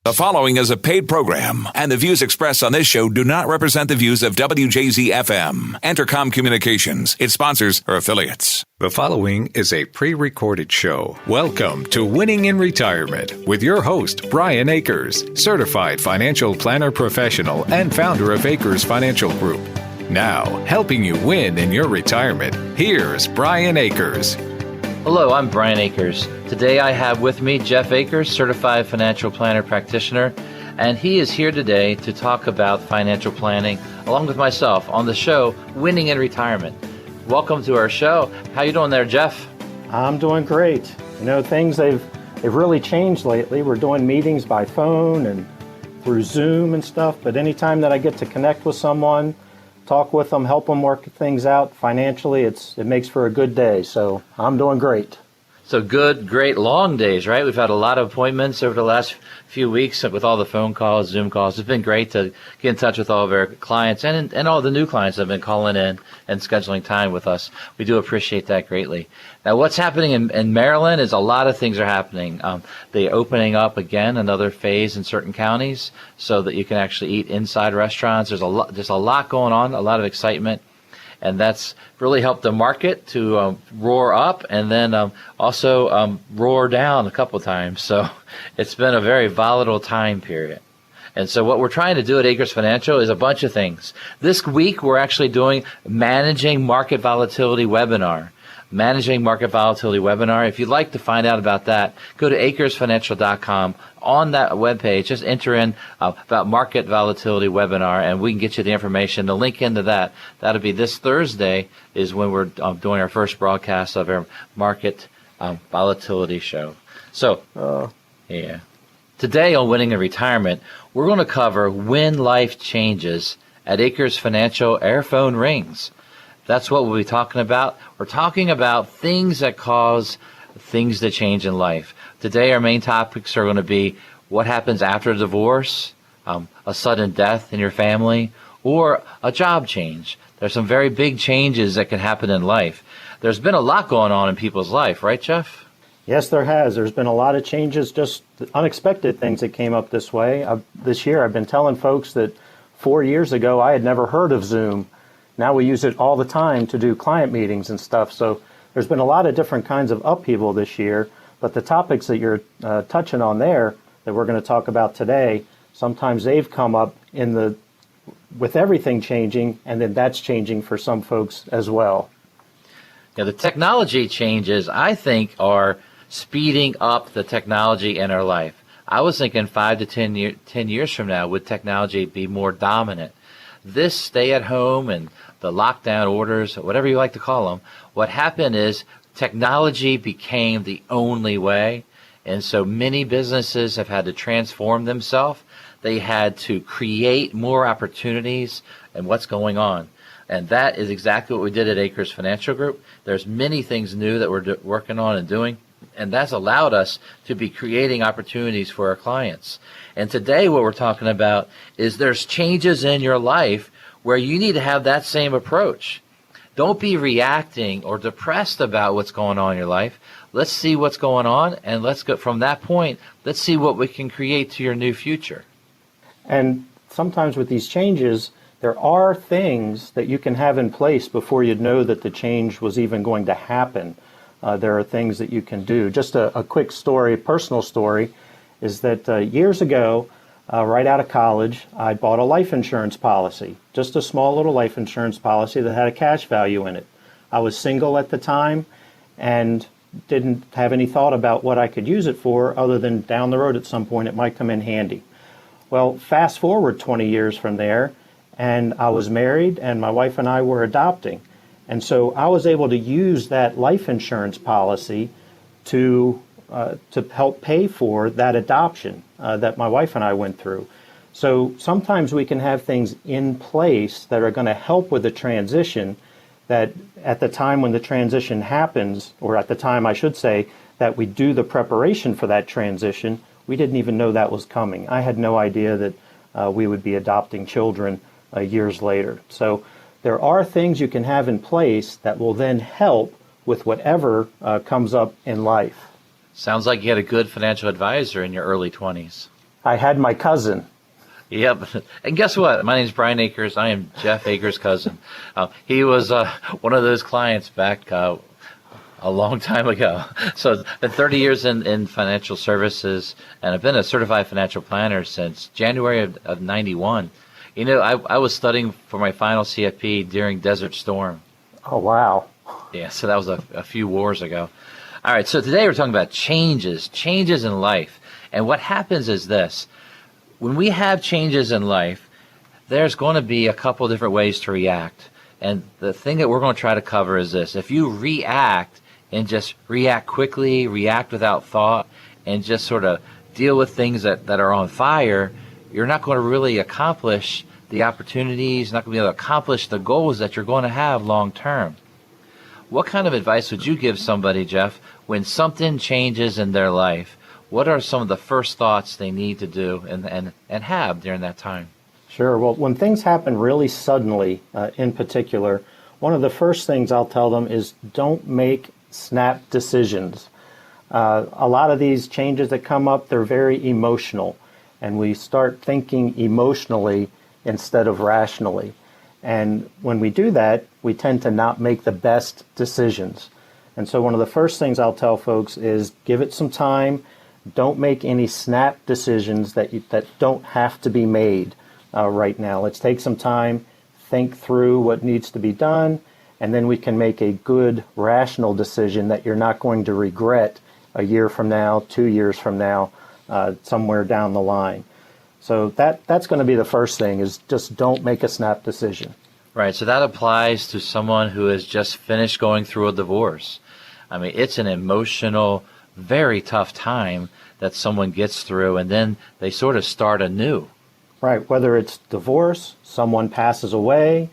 The following is a paid program, and the views expressed on this show do not represent the views of WJZ-FM, Entercom Communications, its sponsors, or affiliates. The following is a pre-recorded show. Welcome to Winning in Retirement with your host, Brian Akers, certified financial planner professional and founder of Akers Financial Group. Now, helping you win in your retirement, here's Brian Akers. Hello, I'm Brian Akers. Today I have with me Jeff Akers, certified financial planner practitioner, and he is here today to talk about financial planning along with myself on the show Winning in Retirement. Welcome to our show. How you doing there, Jeff? I'm doing great. You know, things they've really changed lately. We're doing meetings by phone and through Zoom and stuff, but anytime that I get to connect with someone, talk with them, help them work things out financially, it makes for a good day. So I'm doing great. So good, great long days, right? We've had a lot of appointments over the last few weeks with all the phone calls, Zoom calls. It's been great to get in touch with all of our clients and all the new clients that have been calling in and scheduling time with us. We do appreciate that greatly. Now, what's happening in Maryland is a lot of things are happening. They're opening up again another phase in certain counties so that you can actually eat inside restaurants. There's a lot going on, a lot of excitement. And that's really helped the market to roar up and then also roar down a couple of times. So it's been a very volatile time period. And so what we're trying to do at Akers Financial is a bunch of things. This week, we're actually doing Managing Market Volatility webinar. Managing Market Volatility webinar. If you'd like to find out about that, go to akersfinancial.com. On that webpage, just enter in about Market Volatility webinar, and we can get you the information. The link into that, that'll be this Thursday is when we're doing our first broadcast of our Market Volatility show. So, yeah. Today on Winning in Retirement, we're going to cover when life changes at Akers Financial Air Phone Rings. That's what we'll be talking about. We're talking about things that cause things to change in life. Today, our main topics are going to be what happens after a divorce, a sudden death in your family, or a job change. There's some very big changes that can happen in life. There's been a lot going on in people's life, right, Jeff? Yes, there has. There's been a lot of changes, just unexpected things that came up this way. This year, I've been telling folks that 4 years ago, I had never heard of Zoom. Now we use it all the time to do client meetings and stuff. So there's been a lot of different kinds of upheaval this year. But the topics that you're touching on there that we're going to talk about today, sometimes they've come up with everything changing, and then that's changing for some folks as well. Yeah, the technology changes, I think, are speeding up the technology in our life. I was thinking 5 to 10 years from now, would technology be more dominant? This stay-at-home and the lockdown orders, whatever you like to call them, what happened is technology became the only way, and so many businesses have had to transform themselves. They had to create more opportunities and what's going on. And that is exactly what we did at Akers Financial Group. There's many things new that we're working on and doing, and that's allowed us to be creating opportunities for our clients. And today what we're talking about is there's changes in your life where you need to have that same approach. Don't be reacting or depressed about what's going on in your life. Let's see what's going on, and let's go from that point. Let's see what we can create to your new future. And sometimes with these changes, there are things that you can have in place before you'd know that the change was even going to happen. There are things that you can do. Just a quick story, personal story, is that years ago, right out of college, I bought a life insurance policy, just a small little life insurance policy that had a cash value in it. I was single at the time and didn't have any thought about what I could use it for other than down the road at some point it might come in handy. Well, fast forward 20 years from there, and I was married and my wife and I were adopting. And so I was able to use that life insurance policy to help pay for that adoption that my wife and I went through. So sometimes we can have things in place that are going to help with the transition that at the time when the transition happens, or at the time I should say, that we do the preparation for that transition, we didn't even know that was coming. I had no idea that we would be adopting children years later. So there are things you can have in place that will then help with whatever comes up in life. Sounds like you had a good financial advisor in your early 20s. I had my cousin. Yep. And guess what? My name's Brian Akers. I am Jeff Akers' cousin. He was one of those clients back a long time ago. So I've been 30 years in financial services, and I've been a certified financial planner since January of 91. You know, I was studying for my final CFP during Desert Storm. Oh, wow. Yeah, so that was a few wars ago. All right, so today we're talking about changes in life. And what happens is this. When we have changes in life, there's going to be a couple different ways to react. And the thing that we're going to try to cover is this. If you react and just react quickly, react without thought, and just sort of deal with things that are on fire, you're not going to really accomplish the opportunities, not going to be able to accomplish the goals that you're going to have long term. What kind of advice would you give somebody, Jeff, when something changes in their life? What are some of the first thoughts they need to do and have during that time? Sure. Well, when things happen really suddenly, in particular, one of the first things I'll tell them is don't make snap decisions. A lot of these changes that come up, they're very emotional, and we start thinking emotionally instead of rationally. And when we do that, we tend to not make the best decisions. And so one of the first things I'll tell folks is give it some time. Don't make any snap decisions that don't have to be made right now. Let's take some time, think through what needs to be done, and then we can make a good, rational decision that you're not going to regret a year from now, 2 years from now, somewhere down the line. So that's going to be the first thing, is just don't make a snap decision. Right, so that applies to someone who has just finished going through a divorce. I mean, it's an emotional, very tough time that someone gets through, and then they sort of start anew. Right, whether it's divorce, someone passes away,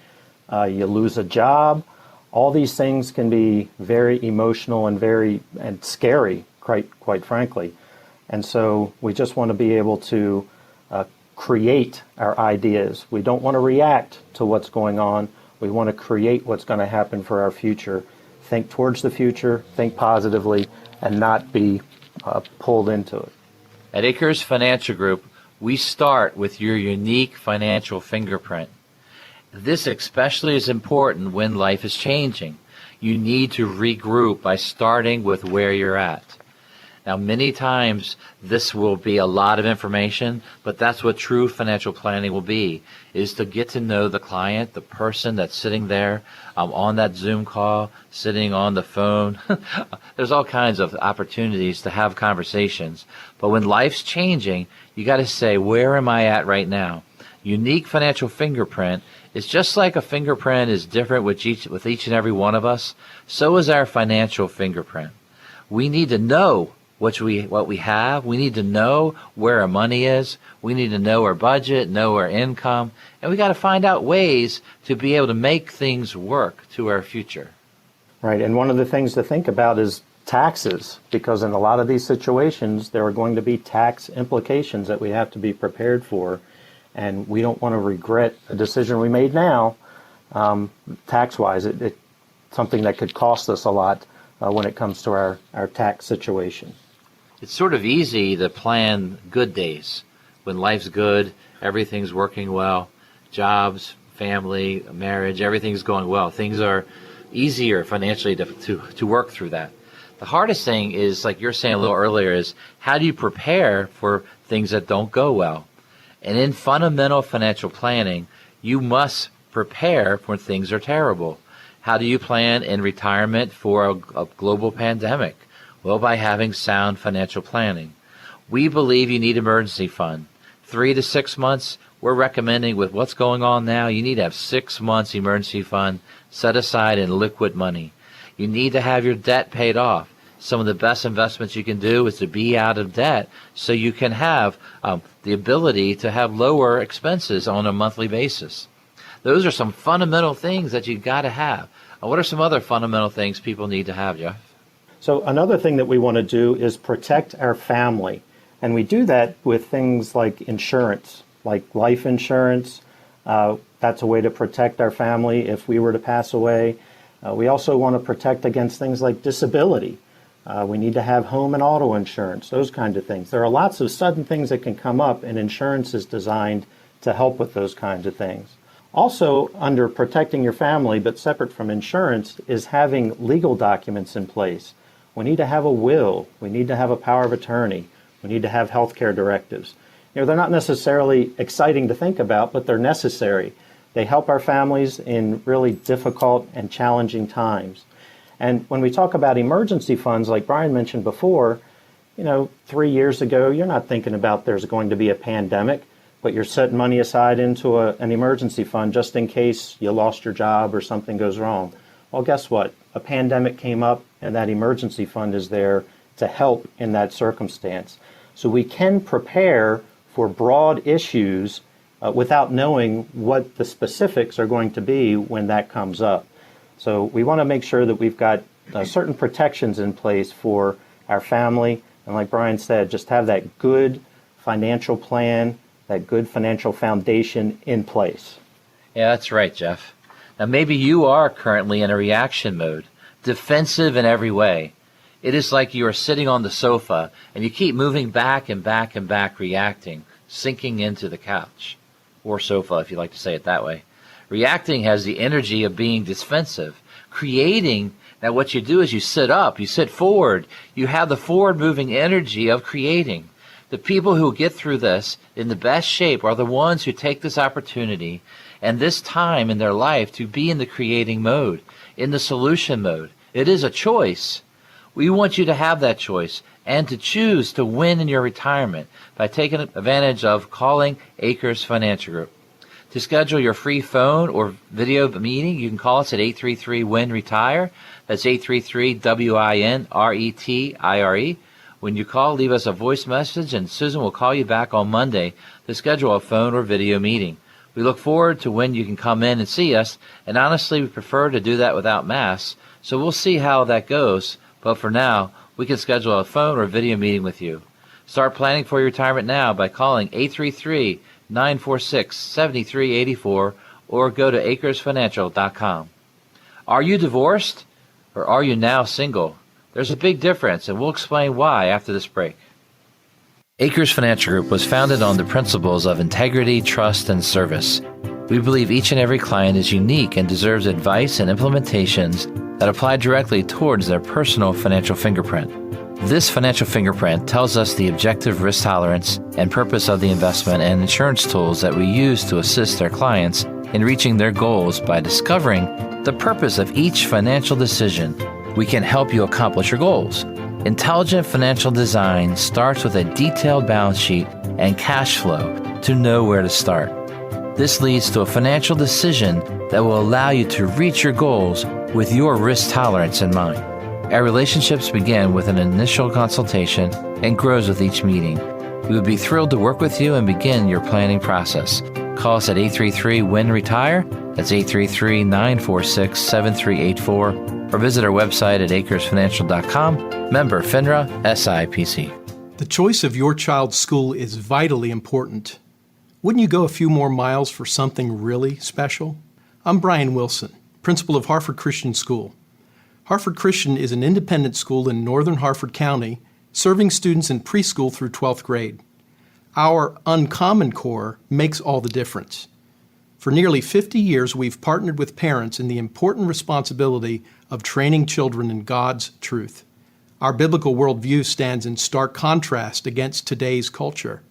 you lose a job, all these things can be very emotional and scary, quite frankly. And so we just want to be able to create our ideas. We don't want to react to what's going on. We want to create what's going to happen for our future. Think towards the future, think positively, and not be pulled into it. At Akers Financial Group, we start with your unique financial fingerprint. This especially is important when life is changing. You need to regroup by starting with where you're at. Now, many times this will be a lot of information, but that's what true financial planning will be, is to get to know the client, the person that's sitting there on that Zoom call, sitting on the phone. There's all kinds of opportunities to have conversations. But when life's changing, you got to say, where am I at right now? Unique financial fingerprint is just like a fingerprint is different with each and every one of us. So is our financial fingerprint. We need to know what we have. We need to know where our money is. We need to know our budget, know our income, and we got to find out ways to be able to make things work to our future. Right, and one of the things to think about is taxes, because in a lot of these situations, there are going to be tax implications that we have to be prepared for, and we don't want to regret a decision we made now, tax-wise. It's something that could cost us a lot when it comes to our tax situation. It's sort of easy to plan good days. When life's good, everything's working well, jobs, family, marriage, everything's going well. Things are easier financially to work through that. The hardest thing is, like you're saying a little earlier, is how do you prepare for things that don't go well? And in fundamental financial planning, you must prepare when things are terrible. How do you plan in retirement for a global pandemic? Well, by having sound financial planning. We believe you need emergency fund. 3 to 6 months, we're recommending with what's going on now, you need to have 6 months emergency fund set aside in liquid money. You need to have your debt paid off. Some of the best investments you can do is to be out of debt so you can have the ability to have lower expenses on a monthly basis. Those are some fundamental things that you've got to have. What are some other fundamental things people need to have, Jeff? So another thing that we want to do is protect our family. And we do that with things like insurance, like life insurance. That's a way to protect our family if we were to pass away. We also want to protect against things like disability. We need to have home and auto insurance, those kinds of things. There are lots of sudden things that can come up, and insurance is designed to help with those kinds of things. Also, under protecting your family, but separate from insurance, is having legal documents in place. We need to have a will. We need to have a power of attorney. We need to have healthcare directives. They're not necessarily exciting to think about, but they're necessary. They help our families in really difficult and challenging times. And when we talk about emergency funds, like Brian mentioned before, 3 years ago, you're not thinking about there's going to be a pandemic, but you're setting money aside into an emergency fund just in case you lost your job or something goes wrong. Well, guess what? A pandemic came up, and that emergency fund is there to help in that circumstance. So we can prepare for broad issues without knowing what the specifics are going to be when that comes up. So we want to make sure that we've got certain protections in place for our family. And like Brian said, just have that good financial plan, that good financial foundation in place. Yeah, that's right, Jeff. Now, maybe you are currently in a reaction mode, defensive in every way. It is like you are sitting on the sofa and you keep moving back and back and back, reacting, sinking into the couch, or sofa if you like to say it that way. Reacting has the energy of being defensive. Creating, now what you do is you sit up, you sit forward, you have the forward moving energy of creating. The people who get through this in the best shape are the ones who take this opportunity and this time in their life to be in the creating mode, in the solution mode. It is a choice. We want you to have that choice and to choose to win in your retirement by taking advantage of calling Acres Financial Group. To schedule your free phone or video meeting, you can call us at 833-WIN-RETIRE. That's 833-WIN-RETIRE. When you call, leave us a voice message, and Susan will call you back on Monday to schedule a phone or video meeting. We look forward to when you can come in and see us, and honestly, we prefer to do that without masks, so we'll see how that goes. But for now, we can schedule a phone or video meeting with you. Start planning for your retirement now by calling 833-946-7384 or go to acresfinancial.com. Are you divorced or are you now single? There's a big difference, and we'll explain why after this break. Acres Financial Group was founded on the principles of integrity, trust, and service. We believe each and every client is unique and deserves advice and implementations that apply directly towards their personal financial fingerprint. This financial fingerprint tells us the objective risk tolerance and purpose of the investment and insurance tools that we use to assist our clients in reaching their goals. By discovering the purpose of each financial decision, we can help you accomplish your goals. Intelligent financial design starts with a detailed balance sheet and cash flow to know where to start. This leads to a financial decision that will allow you to reach your goals with your risk tolerance in mind. Our relationships begin with an initial consultation and grows with each meeting. We would be thrilled to work with you and begin your planning process. Call us at 833-WIN-RETIRE. That's 833-946-7384. Or visit our website at acresfinancial.com. Member FINRA SIPC. The choice of your child's school is vitally important. Wouldn't you go a few more miles for something really special? I'm Brian Wilson, principal of Harford Christian School. Harford Christian is an independent school in northern Harford County, serving students in preschool through 12th grade. Our Uncommon Core makes all the difference. For nearly 50 years, we've partnered with parents in the important responsibility of training children in God's truth. Our biblical worldview stands in stark contrast against today's culture.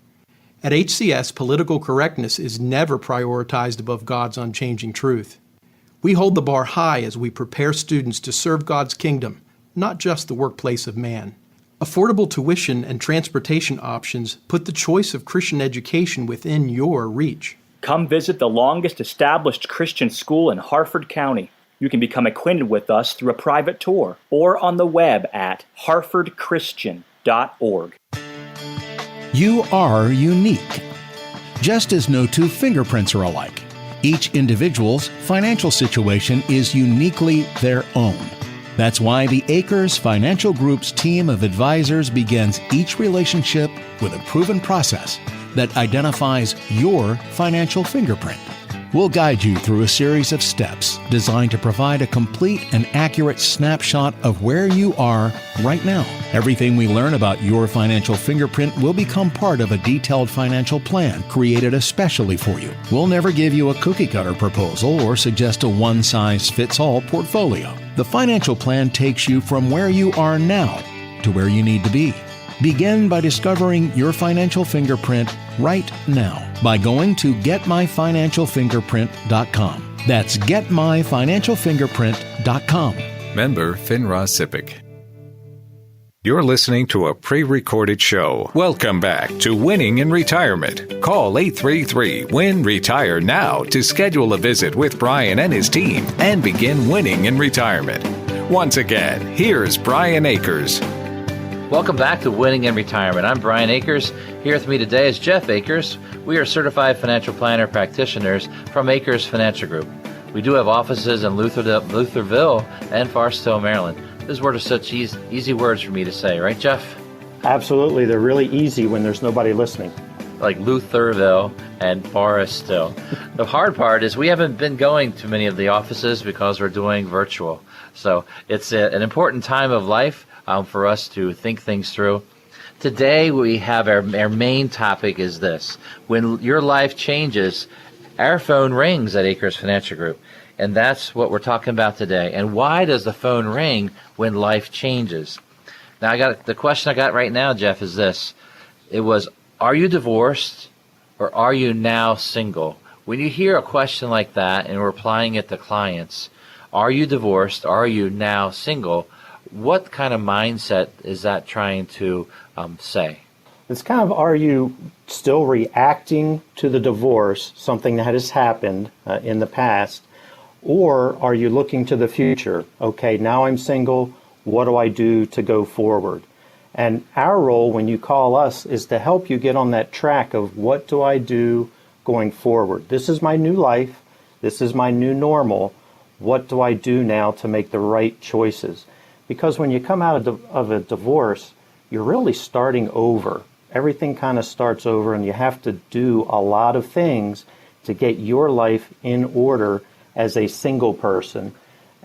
At HCS, political correctness is never prioritized above God's unchanging truth. We hold the bar high as we prepare students to serve God's kingdom, not just the workplace of man. Affordable tuition and transportation options put the choice of Christian education within your reach. Come visit the longest established Christian school in Harford County. You can become acquainted with us through a private tour or on the web at harfordchristian.org. You are unique. Just as no two fingerprints are alike, each individual's financial situation is uniquely their own. That's why the Acres Financial Group's team of advisors begins each relationship with a proven process that identifies your financial fingerprint. We'll guide you through a series of steps designed to provide a complete and accurate snapshot of where you are right now. Everything we learn about your financial fingerprint will become part of a detailed financial plan created especially for you. We'll never give you a cookie-cutter proposal or suggest a one-size-fits-all portfolio. The financial plan takes you from where you are now to where you need to be. Begin by discovering your financial fingerprint right now by going to getmyfinancialfingerprint.com. That's getmyfinancialfingerprint.com. Member FINRA SIPC. You're listening to a pre-recorded show. Welcome back to Winning in Retirement. Call 833-WIN-RETIRE now to schedule a visit with Brian and his team and begin winning in retirement. Once again, here's Brian Akers. Welcome back to Winning in Retirement. I'm Brian Akers. Here with me today is Jeff Akers. We are certified financial planner practitioners from Akers Financial Group. We do have offices in Lutherville and Forest Hill, Maryland. Those words are such easy words for me to say, right, Jeff? Absolutely. They're really easy when there's nobody listening. Like Lutherville and Forest Hill. The hard part is we haven't been going to many of the offices because we're doing virtual. So it's an important time of life for us to think things through. Today we have our main topic is this. When your life changes, our phone rings at Akers Financial Group. And that's what we're talking about today. And why does the phone ring when life changes? Now, the question I got right now, Jeff, is this. It was, are you divorced or are you now single? When you hear a question like that and we're applying it to clients, are you divorced? Are you now single? What kind of mindset is that trying to say? It's kind of, are you still reacting to the divorce, something that has happened in the past, or are you looking to the future? Okay, now I'm single, what do I do to go forward? And our role when you call us is to help you get on that track of what do I do going forward? This is my new life, this is my new normal, what do I do now to make the right choices? Because when you come out of a divorce, you're really starting over. Everything kind of starts over, and you have to do a lot of things to get your life in order as a single person.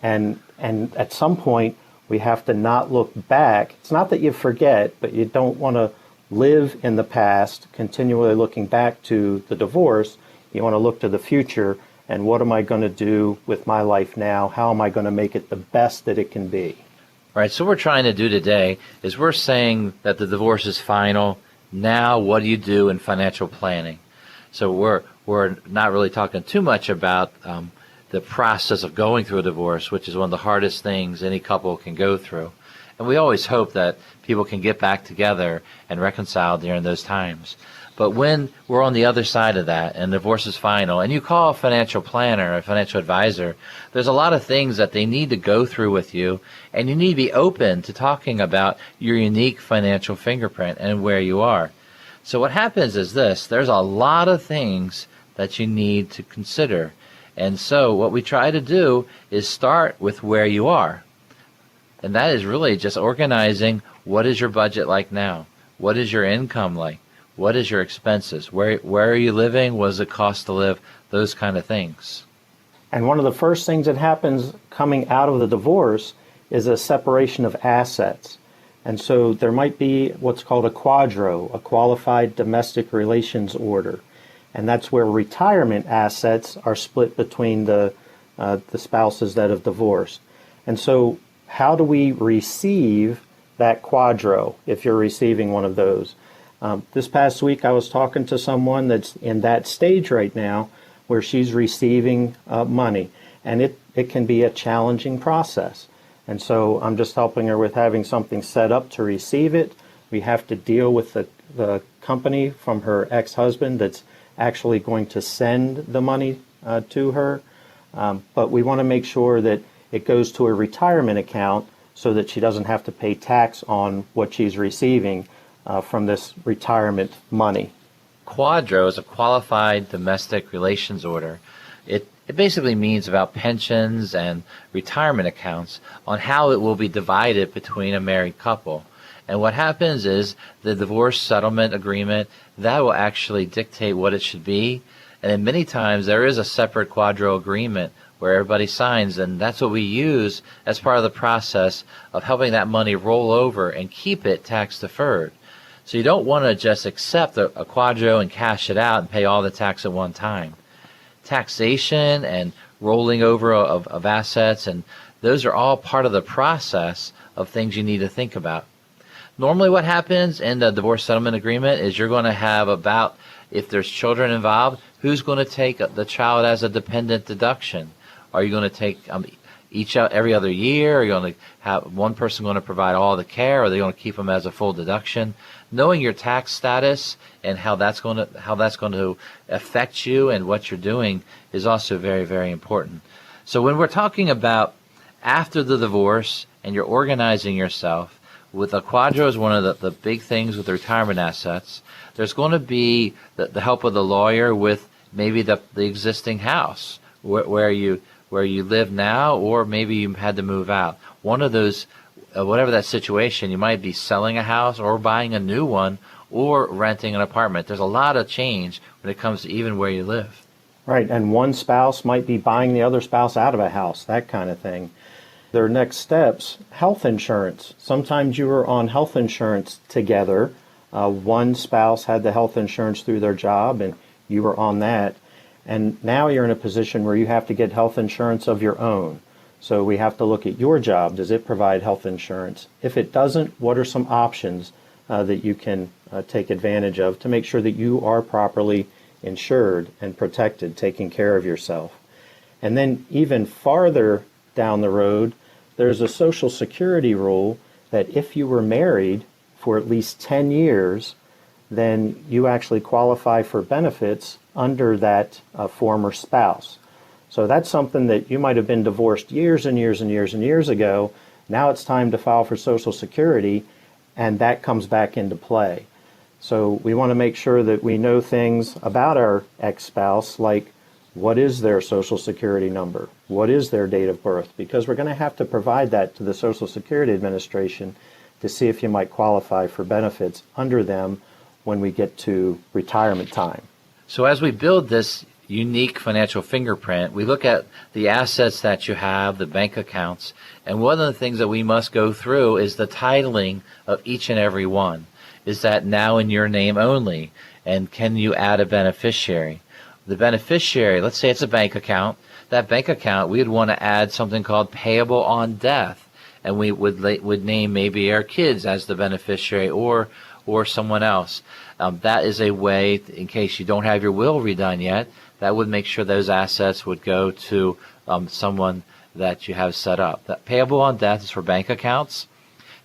And at some point, we have to not look back. It's not that you forget, but you don't want to live in the past, continually looking back to the divorce. You want to look to the future, and what am I going to do with my life now? How am I going to make it the best that it can be? Right, so what we're trying to do today is we're saying that the divorce is final. Now, what do you do in financial planning? So we're not really talking too much about the process of going through a divorce, which is one of the hardest things any couple can go through. And we always hope that people can get back together and reconcile during those times. But when we're on the other side of that and divorce is final, and you call a financial planner or a financial advisor, there's a lot of things that they need to go through with you, and you need to be open to talking about your unique financial fingerprint and where you are. So what happens is this. There's a lot of things that you need to consider. And so what we try to do is start with where you are. And that is really just organizing what is your budget like now? What is your income like? What is your expenses? Where are you living? What does it cost to live? Those kind of things. And one of the first things that happens coming out of the divorce is a separation of assets. And so there might be what's called a quadro, a qualified domestic relations order. And that's where retirement assets are split between the spouses that have divorced. And so how do we receive that quadro if you're receiving one of those? This past week I was talking to someone that's in that stage right now where she's receiving money, and it can be a challenging process. And so I'm just helping her with having something set up to receive it. We have to deal with the company from her ex-husband that's actually going to send the money to her. But we want to make sure that it goes to a retirement account so that she doesn't have to pay tax on what she's receiving from this retirement money. Quadro is a qualified domestic relations order. It basically means about pensions and retirement accounts on how it will be divided between a married couple. And what happens is the divorce settlement agreement, that will actually dictate what it should be. And then many times there is a separate quadro agreement where everybody signs, and that's what we use as part of the process of helping that money roll over and keep it tax deferred. So you don't want to just accept a quadro and cash it out and pay all the tax at one time. Taxation and rolling over of assets, and those are all part of the process of things you need to think about. Normally what happens in the divorce settlement agreement is you're going to have about, if there's children involved, who's going to take the child as a dependent deduction? Are you going to take every other year? Are you going to have one person going to provide all the care? Or are they going to keep them as a full deduction? Knowing your tax status and how that's going to affect you and what you're doing is also very, very important. So when we're talking about after the divorce and you're organizing yourself, with a quadro is one of the big things with the retirement assets. There's going to be the help of the lawyer with maybe the existing house where you live now, or maybe you had to move out. One of those, whatever that situation, you might be selling a house or buying a new one or renting an apartment. There's a lot of change when it comes to even where you live. Right, and one spouse might be buying the other spouse out of a house, that kind of thing. Their next steps, health insurance. Sometimes you were on health insurance together. One spouse had the health insurance through their job and you were on that. And now you're in a position where you have to get health insurance of your own. So we have to look at your job. Does it provide health insurance? If it doesn't, what are some options that you can take advantage of to make sure that you are properly insured and protected, taking care of yourself? And then even farther down the road, there's a Social Security rule that if you were married for at least 10 years, then you actually qualify for benefits under that former spouse. So that's something that you might have been divorced years and years and years and years ago. Now it's time to file for Social Security, and that comes back into play. So we want to make sure that we know things about our ex-spouse, like what is their Social Security number? What is their date of birth? Because we're going to have to provide that to the Social Security Administration to see if you might qualify for benefits under them when we get to retirement time. So as we build this unique financial fingerprint, we look at the assets that you have, the bank accounts, and one of the things that we must go through is the titling of each and every one. Is that now in your name only? And can you add a beneficiary? The beneficiary, let's say it's a bank account. That bank account, we would want to add something called payable on death. And we would name maybe our kids as the beneficiary or someone else. That is a way, in case you don't have your will redone yet, that would make sure those assets would go to someone that you have set up. That payable on death is for bank accounts.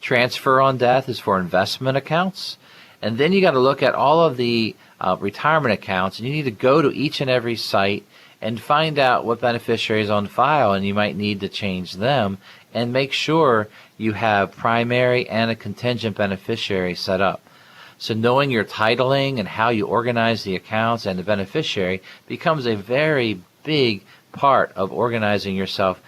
Transfer on death is for investment accounts. And then you got to look at all of the retirement accounts, and you need to go to each and every site and find out what beneficiaries on file, and you might need to change them, and make sure you have primary and a contingent beneficiary set up. So knowing your titling and how you organize the accounts and the beneficiary becomes a very big part of organizing yourself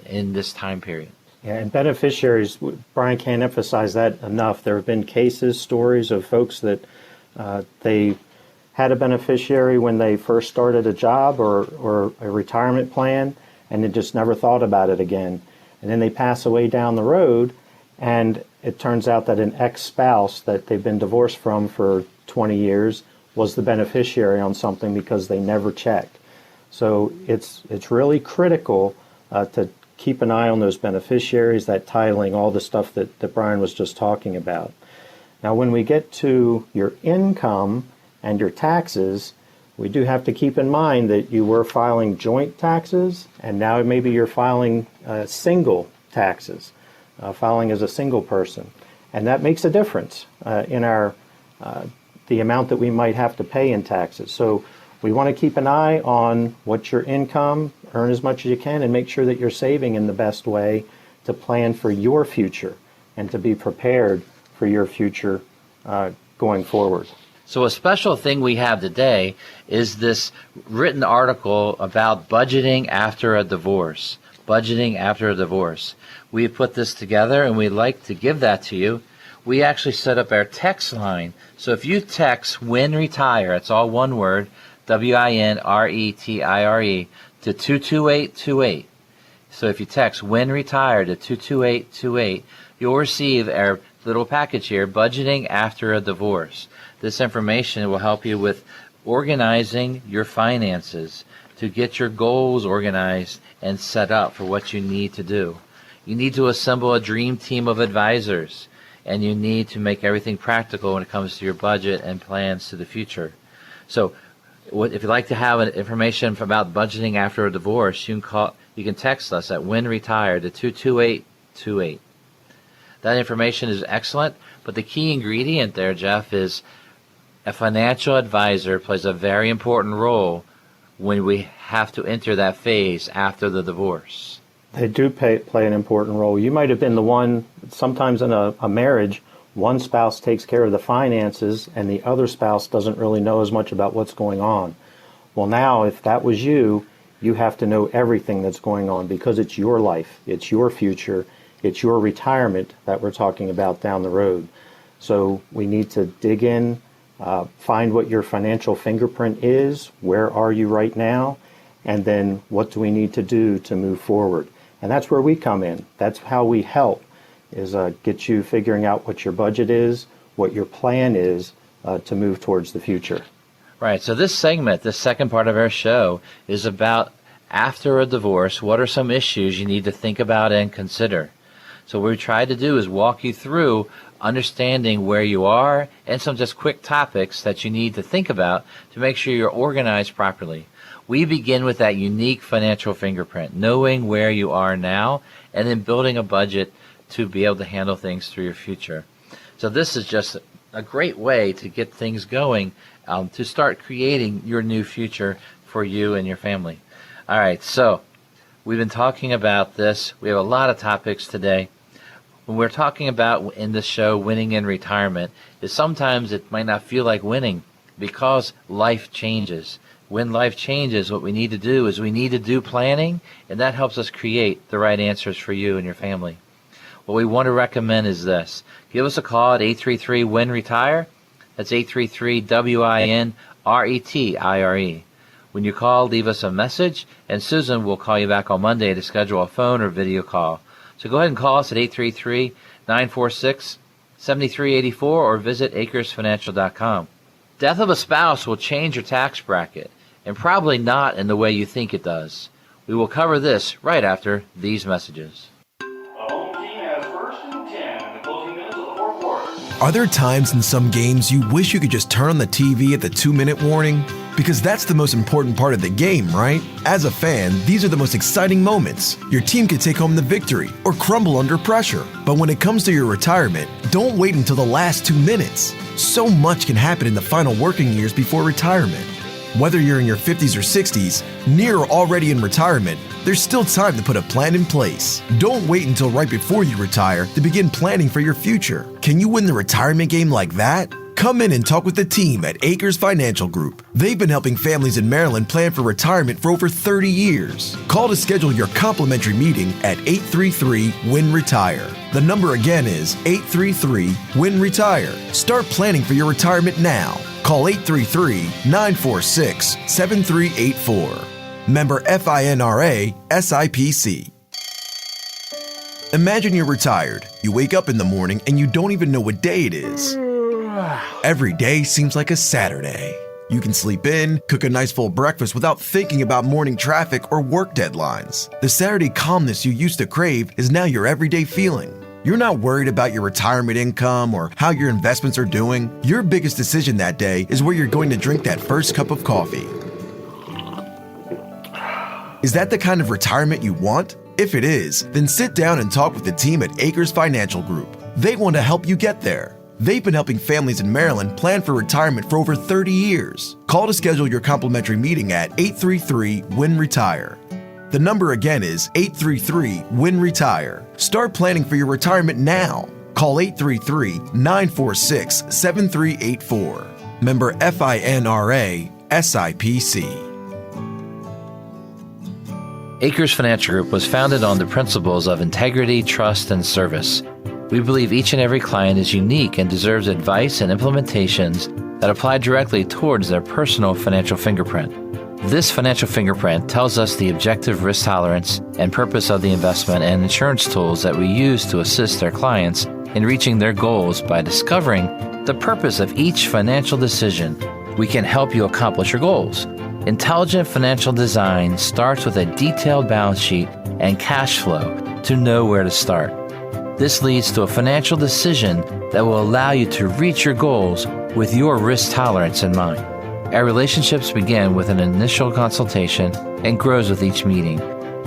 in this time period. Yeah, and beneficiaries, Brian can't emphasize that enough. There have been cases, stories of folks that they had a beneficiary when they first started a job or a retirement plan, and they just never thought about it again. And then they pass away down the road, and it turns out that an ex-spouse that they've been divorced from for 20 years was the beneficiary on something because they never checked. So it's really critical to keep an eye on those beneficiaries, that titling, all the stuff that Brian was just talking about. Now, when we get to your income and your taxes, we do have to keep in mind that you were filing joint taxes, and now maybe you're filing single taxes, filing as a single person. And that makes a difference in the amount that we might have to pay in taxes. So we want to keep an eye on what's your income, earn as much as you can, and make sure that you're saving in the best way to plan for your future and to be prepared for your future going forward. So a special thing we have today is this written article about budgeting after a divorce. Budgeting after a divorce. We put this together and we'd like to give that to you. We actually set up our text line. So if you text WIN RETIRE, it's all one word, WINRETIRE, to 22828. So if you text WIN RETIRE to 22828, you'll receive our little package here, Budgeting After a Divorce. This information will help you with organizing your finances to get your goals organized and set up for what you need to do. You need to assemble a dream team of advisors, and you need to make everything practical when it comes to your budget and plans to the future. So if you'd like to have information about budgeting after a divorce, you can text us at WIN RETIRE to 22828. That information is excellent, but the key ingredient there, Jeff, is a financial advisor plays a very important role when we have to enter that phase after the divorce. They do play an important role. You might have been the one, sometimes in a marriage, one spouse takes care of the finances and the other spouse doesn't really know as much about what's going on. Well, now, if that was you, you have to know everything that's going on because it's your life, it's your future, it's your retirement that we're talking about down the road. So we need to dig in, find what your financial fingerprint is, where are you right now, and then what do we need to do to move forward. And that's where we come in. That's how we help, is get you figuring out what your budget is, what your plan is to move towards the future. Right, so this segment, this second part of our show, is about after a divorce, what are some issues you need to think about and consider. So what we try to do is walk you through understanding where you are and some just quick topics that you need to think about to make sure you're organized properly. We begin with that unique financial fingerprint, knowing where you are now and then building a budget to be able to handle things through your future. So this is just a great way to get things going, to start creating your new future for you and your family. All right, so we've been talking about this. We have a lot of topics today. When we're talking about in this show, winning in retirement, is sometimes it might not feel like winning because life changes. When life changes, what we need to do is we need to do planning, and that helps us create the right answers for you and your family. What we want to recommend is this. Give us a call at 833-WIN-RETIRE. That's 833-WIN-RETIRE. When you call, leave us a message, and Susan will call you back on Monday to schedule a phone or video call. So go ahead and call us at 833-946-7384 or visit acresfinancial.com. Death of a spouse will change your tax bracket, and probably not in the way you think it does. We will cover this right after these messages. Are there times in some games you wish you could just turn on the TV at the 2-minute warning? Because that's the most important part of the game, right? As a fan, these are the most exciting moments. Your team could take home the victory or crumble under pressure. But when it comes to your retirement, don't wait until the last 2 minutes. So much can happen in the final working years before retirement. Whether you're in your 50s or 60s, near or already in retirement, there's still time to put a plan in place. Don't wait until right before you retire to begin planning for your future. Can you win the retirement game like that? Come in and talk with the team at Acres Financial Group. They've been helping families in Maryland plan for retirement for over 30 years. Call to schedule your complimentary meeting at 833-WIN-RETIRE. The number again is 833-WIN-RETIRE. Start planning for your retirement now. Call 833-946-7384. Member FINRA SIPC. Imagine you're retired. You wake up in the morning and you don't even know what day it is. Every day seems like a Saturday. You can sleep in, cook a nice full breakfast without thinking about morning traffic or work deadlines. The Saturday calmness you used to crave is now your everyday feeling. You're not worried about your retirement income or how your investments are doing. Your biggest decision that day is where you're going to drink that first cup of coffee. Is that the kind of retirement you want? If it is, then sit down and talk with the team at Acres Financial Group. They want to help you get there. They've been helping families in Maryland plan for retirement for over 30 years. Call to schedule your complimentary meeting at 833-WIN-RETIRE. The number again is 833-WIN-RETIRE. Start planning for your retirement now. Call 833-946-7384. Member FINRA SIPC. Acres Financial Group was founded on the principles of integrity, trust, and service. We believe each and every client is unique and deserves advice and implementations that apply directly towards their personal financial fingerprint. This financial fingerprint tells us the objective risk tolerance and purpose of the investment and insurance tools that we use to assist our clients in reaching their goals. By discovering the purpose of each financial decision, we can help you accomplish your goals. Intelligent financial design starts with a detailed balance sheet and cash flow to know where to start. This leads to a financial decision that will allow you to reach your goals with your risk tolerance in mind. Our relationships begin with an initial consultation and grows with each meeting.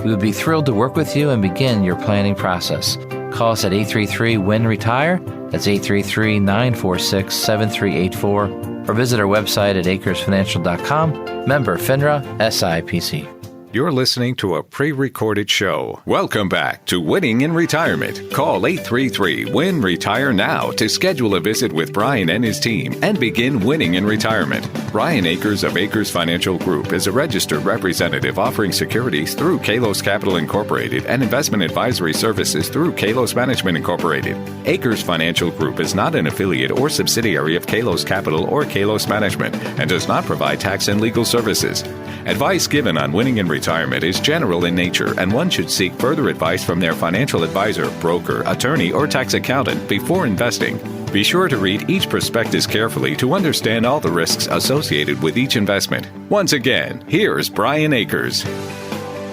We would be thrilled to work with you and begin your planning process. Call us at 833-WIN-RETIRE. That's 833-946-7384. Or visit our website at acresfinancial.com. Member FINRA SIPC. You're listening to a pre-recorded show. Welcome back to Winning in Retirement. Call 833-WIN-RETIRE now to schedule a visit with Brian and his team and begin winning in retirement. Brian Akers of Akers Financial Group is a registered representative offering securities through Kalos Capital Incorporated and investment advisory services through Kalos Management Incorporated. Akers Financial Group is not an affiliate or subsidiary of Kalos Capital or Kalos Management and does not provide tax and legal services. Advice given on winning in retirement is general in nature, and one should seek further advice from their financial advisor, broker, attorney, or tax accountant before investing. Be sure to read each prospectus carefully to understand all the risks associated with each investment. Once again, here's Brian Akers.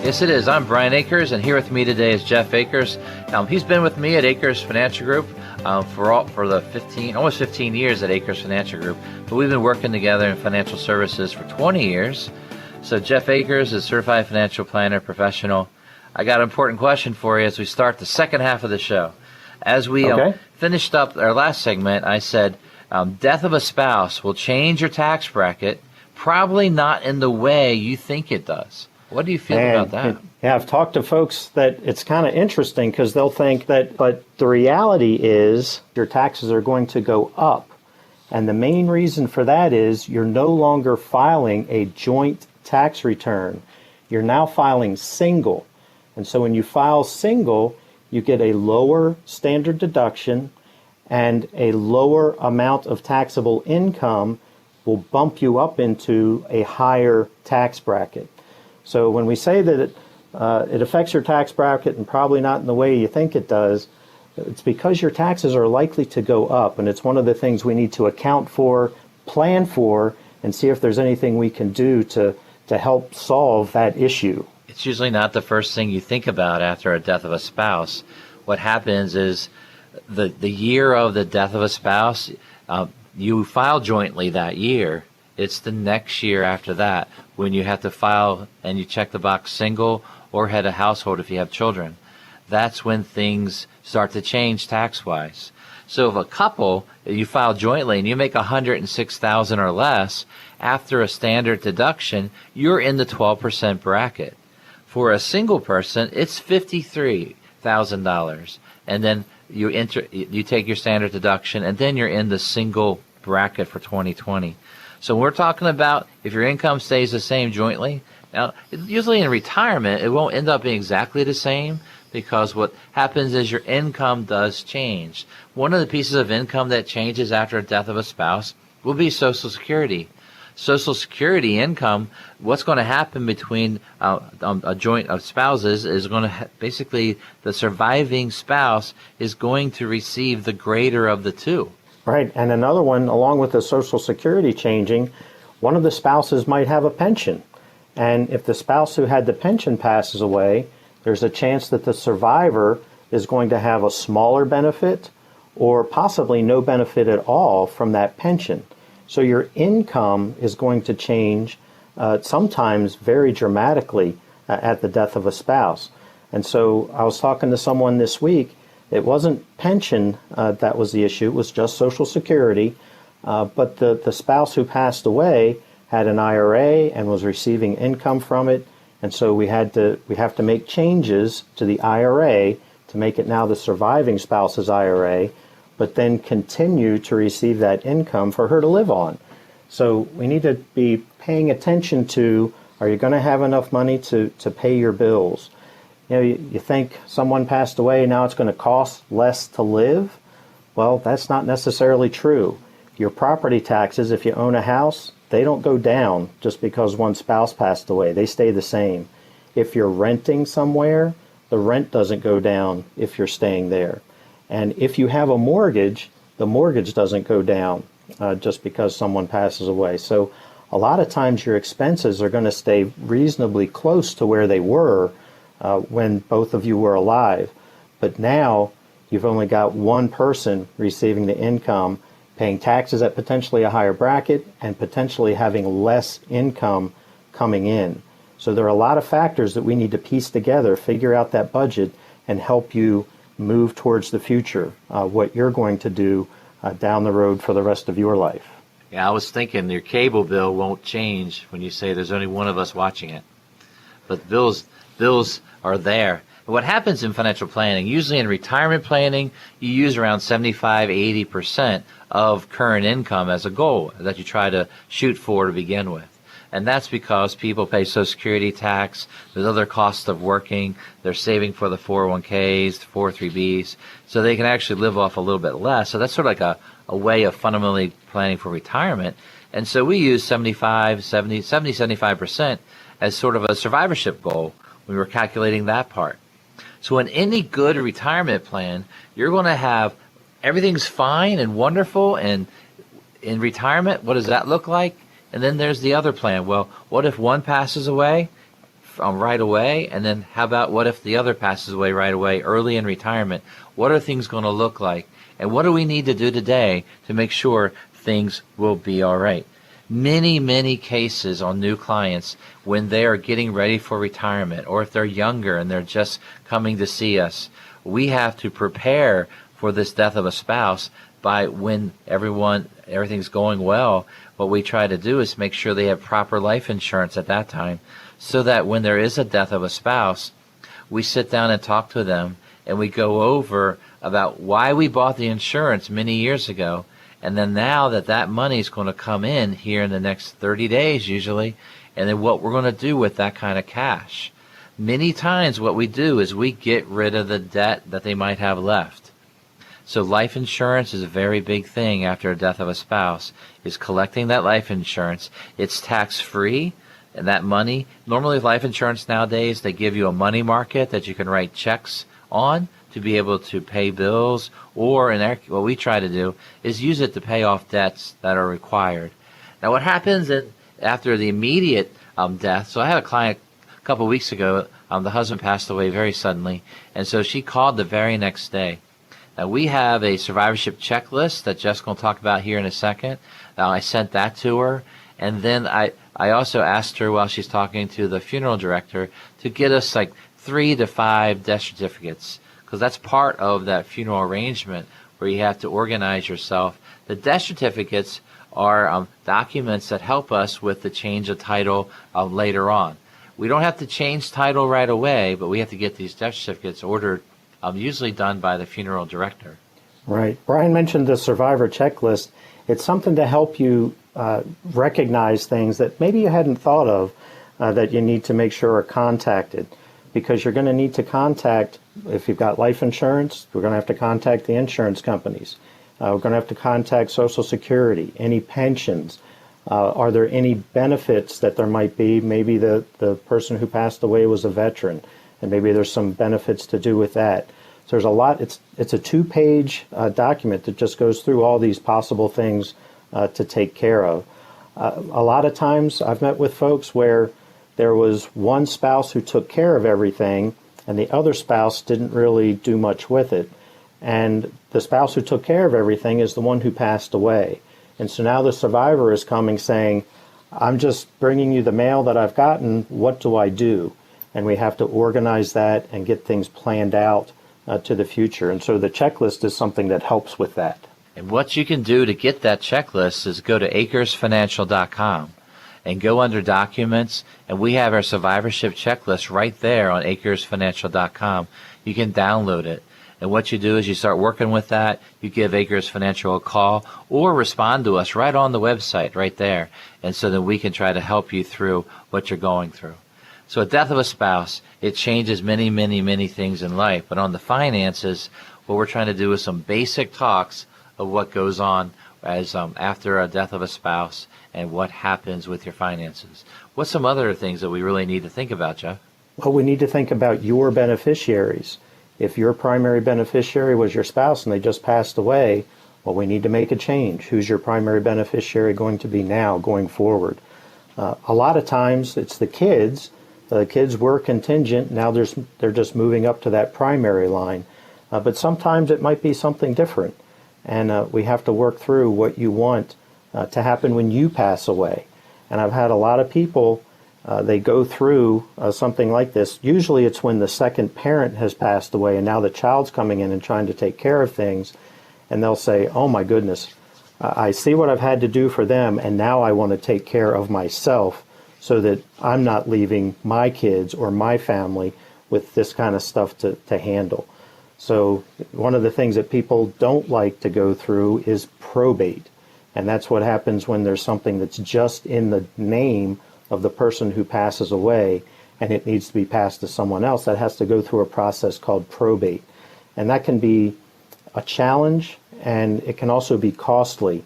Yes, it is. I'm Brian Akers, and here with me today is Jeff Akers. He's been with me at Akers Financial Group for the almost 15 years at Akers Financial Group, but we've been working together in financial services for 20 years. So Jeff Akers is certified financial planner professional. I got an important question for you as we start the second half of the show. As we finished up our last segment, I said death of a spouse will change your tax bracket, probably not in the way you think it does. What do you feel about that? I've talked to folks that it's kind of interesting because they'll think that, but the reality is your taxes are going to go up. And the main reason for that is you're no longer filing a joint tax return. You're now filing single. And so when you file single, you get a lower standard deduction and a lower amount of taxable income will bump you up into a higher tax bracket. So when we say that it affects your tax bracket and probably not in the way you think it does, it's because your taxes are likely to go up. And it's one of the things we need to account for, plan for, and see if there's anything we can do to help solve that issue. It's usually not the first thing you think about after a death of a spouse. What happens is the year of the death of a spouse, you file jointly that year. It's the next year after that when you have to file and you check the box single or head of household if you have children. That's when things start to change tax-wise. So if a couple, you file jointly and you make $106,000 or less, after a standard deduction, you're in the 12% bracket. For a single person, it's $53,000. And then you take your standard deduction, and then you're in the single bracket for 2020. So we're talking about if your income stays the same jointly. Now, usually in retirement, it won't end up being exactly the same because what happens is your income does change. One of the pieces of income that changes after a death of a spouse will be Social Security. Social Security income, what's going to happen between a joint of spouses is going to basically the surviving spouse is going to receive the greater of the two. Right. And another one, along with the Social Security changing, one of the spouses might have a pension. And if the spouse who had the pension passes away, there's a chance that the survivor is going to have a smaller benefit or possibly no benefit at all from that pension. So your income is going to change sometimes very dramatically at the death of a spouse. And so I was talking to someone this week. It wasn't pension that was the issue. It was just Social Security. But the spouse who passed away had an IRA and was receiving income from it. And so we have to make changes to the IRA to make it now the surviving spouse's IRA, but then continue to receive that income for her to live on. So we need to be paying attention to, are you going to have enough money to pay your bills? You know, you think someone passed away, now it's going to cost less to live? Well, that's not necessarily true. Your property taxes, if you own a house, they don't go down just because one spouse passed away. They stay the same. If you're renting somewhere, the rent doesn't go down if you're staying there. And if you have a mortgage, the mortgage doesn't go down just because someone passes away. So a lot of times your expenses are going to stay reasonably close to where they were when both of you were alive. But now you've only got one person receiving the income, paying taxes at potentially a higher bracket, and potentially having less income coming in. So there are a lot of factors that we need to piece together, figure out that budget, and help you move towards the future, what you're going to do down the road for the rest of your life. Yeah, I was thinking your cable bill won't change when you say there's only one of us watching it. But bills are there. And what happens in financial planning, usually in retirement planning, you use around 75-80% of current income as a goal that you try to shoot for to begin with. And that's because people pay Social Security tax, there's other costs of working, they're saving for the 401ks, the 403bs, so they can actually live off a little bit less. So that's sort of like a way of fundamentally planning for retirement. And so we use 75% as sort of a survivorship goal when we're calculating that part. So in any good retirement plan, you're going to have everything's fine and wonderful, and in retirement, what does that look like? And then there's the other plan. Well, what if one passes away right away? And then how about what if the other passes away right away early in retirement? What are things going to look like? And what do we need to do today to make sure things will be all right? Many cases on new clients when they are getting ready for retirement, or if they're younger and they're just coming to see us, we have to prepare for this death of a spouse by when everything's going well. What we try to do is make sure they have proper life insurance at that time, so that when there is a death of a spouse, we sit down and talk to them, and we go over about why we bought the insurance many years ago, and then now that money is going to come in here in the next 30 days usually, and then what we're going to do with that kind of cash. Many times what we do is we get rid of the debt that they might have left. So life insurance is a very big thing after a death of a spouse, is collecting that life insurance. It's tax-free, and that money, normally life insurance nowadays, they give you a money market that you can write checks on to be able to pay bills, or what we try to do is use it to pay off debts that are required. Now what happens after the immediate death, so I had a client a couple of weeks ago, the husband passed away very suddenly, and so she called the very next day. Now, we have a survivorship checklist that Jeff's going to talk about here in a second. I sent that to her, and then I also asked her while she's talking to the funeral director to get us like 3 to 5 death certificates, because that's part of that funeral arrangement where you have to organize yourself. The death certificates are documents that help us with the change of title later on. We don't have to change title right away, but we have to get these death certificates ordered, usually done by the funeral director. Right. Brian mentioned the survivor checklist. It's something to help you recognize things that maybe you hadn't thought of that you need to make sure are contacted, because you're going to need to contact, if you've got life insurance, we're going to have to contact the insurance companies. We're going to have to contact Social Security, any pensions. Are there any benefits that there might be? Maybe the person who passed away was a veteran, and maybe there's some benefits to do with that. So there's a lot. It's a 2-page document that just goes through all these possible things to take care of. A lot of times I've met with folks where there was one spouse who took care of everything, and the other spouse didn't really do much with it. And the spouse who took care of everything is the one who passed away. And so now the survivor is coming saying, I'm just bringing you the mail that I've gotten. What do I do? And we have to organize that and get things planned out to the future. And so the checklist is something that helps with that. And what you can do to get that checklist is go to acresfinancial.com and go under documents, and we have our survivorship checklist right there on acresfinancial.com. You can download it. And what you do is you start working with that. You give Acres Financial a call or respond to us right on the website right there. And so that we can try to help you through what you're going through. So a death of a spouse, it changes many things in life. But on the finances, what we're trying to do is some basic talks of what goes on as after a death of a spouse and what happens with your finances. What's some other things that we really need to think about, Jeff? Well, we need to think about your beneficiaries. If your primary beneficiary was your spouse and they just passed away, well, we need to make a change. Who's your primary beneficiary going to be now, going forward? A lot of times it's the kids. The kids were contingent. Now they're just moving up to that primary line. But sometimes it might be something different. And we have to work through what you want to happen when you pass away. And I've had a lot of people, they go through something like this. Usually it's when the second parent has passed away and now the child's coming in and trying to take care of things. And they'll say, oh my goodness, I see what I've had to do for them, and now I want to take care of myself so that I'm not leaving my kids or my family with this kind of stuff to handle. So one of the things that people don't like to go through is probate. And that's what happens when there's something that's just in the name of the person who passes away and it needs to be passed to someone else. That has to go through a process called probate. And that can be a challenge, and it can also be costly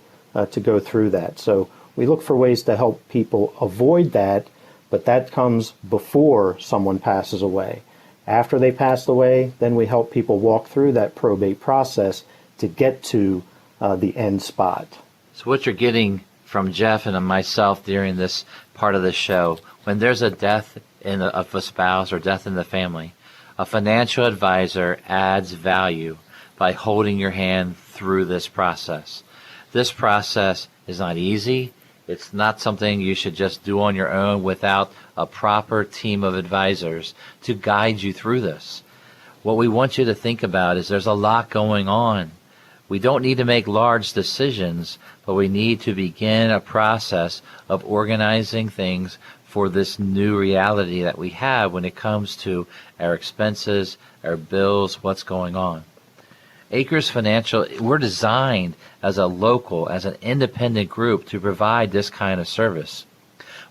to go through that. So we look for ways to help people avoid that, but that comes before someone passes away. After they passed away, then we help people walk through that probate process to get to the end spot. So what you're getting from Jeff and myself during this part of the show, when there's a death of a spouse or death in the family, a financial advisor adds value by holding your hand through this process. This process is not easy. It's not something you should just do on your own without a proper team of advisors to guide you through this. What we want you to think about is there's a lot going on. We don't need to make large decisions, but we need to begin a process of organizing things for this new reality that we have when it comes to our expenses, our bills, what's going on. Acres Financial, we're designed as a local, as an independent group to provide this kind of service.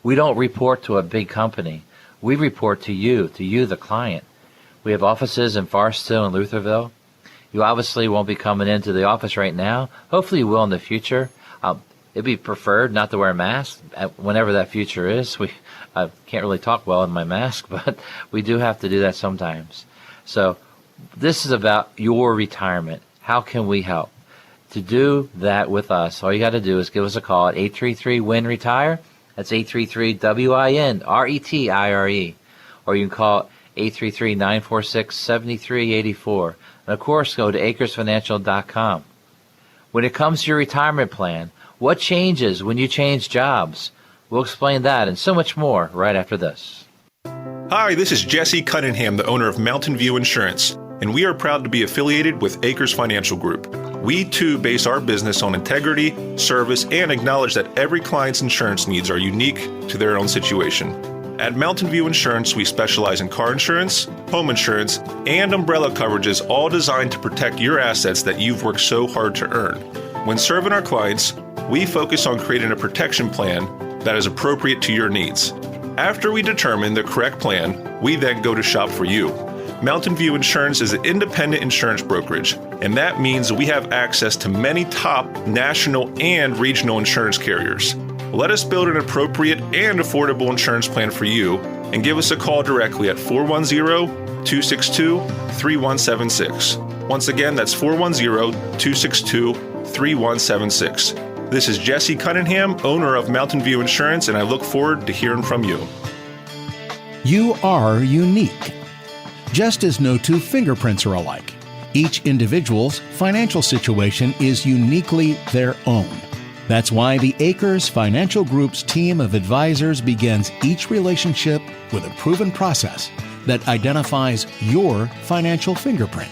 We don't report to a big company. We report to you, the client. We have offices in Forest Hill and Lutherville. You obviously won't be coming into the office right now. Hopefully you will in the future. It'd be preferred not to wear a mask whenever that future is. I can't really talk well in my mask, but we do have to do that sometimes. So this is about your retirement. How can we help? To do that with us, all you got to do is give us a call at 833-WIN-RETIRE. That's 833-WIN-RETIRE. Or you can call 833-946-7384. And of course, go to acresfinancial.com. When it comes to your retirement plan, what changes when you change jobs? We'll explain that and so much more right after this. Hi, this is Jesse Cunningham, the owner of Mountain View Insurance, and we are proud to be affiliated with Acres Financial Group. We, too, base our business on integrity, service, and acknowledge that every client's insurance needs are unique to their own situation. At Mountain View Insurance, we specialize in car insurance, home insurance, and umbrella coverages, all designed to protect your assets that you've worked so hard to earn. When serving our clients, we focus on creating a protection plan that is appropriate to your needs. After we determine the correct plan, we then go to shop for you. Mountain View Insurance is an independent insurance brokerage, and that means we have access to many top national and regional insurance carriers. Let us build an appropriate and affordable insurance plan for you, and give us a call directly at 410-262-3176. Once again, that's 410-262-3176. This is Jesse Cunningham, owner of Mountain View Insurance, and I look forward to hearing from you. You are unique. Just as no two fingerprints are alike, each individual's financial situation is uniquely their own. That's why the Acres Financial Group's team of advisors begins each relationship with a proven process that identifies your financial fingerprint.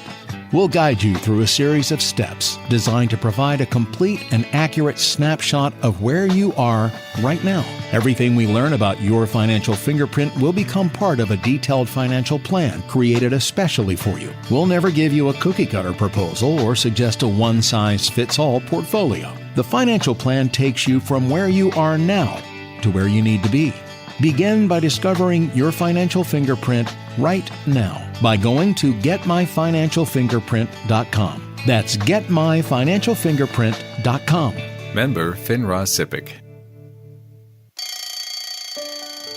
We'll guide you through a series of steps designed to provide a complete and accurate snapshot of where you are right now. Everything we learn about your financial fingerprint will become part of a detailed financial plan created especially for you. We'll never give you a cookie-cutter proposal or suggest a one-size-fits-all portfolio. The financial plan takes you from where you are now to where you need to be. Begin by discovering your financial fingerprint right now by going to getmyfinancialfingerprint.com. That's getmyfinancialfingerprint.com. Member FINRA SIPC.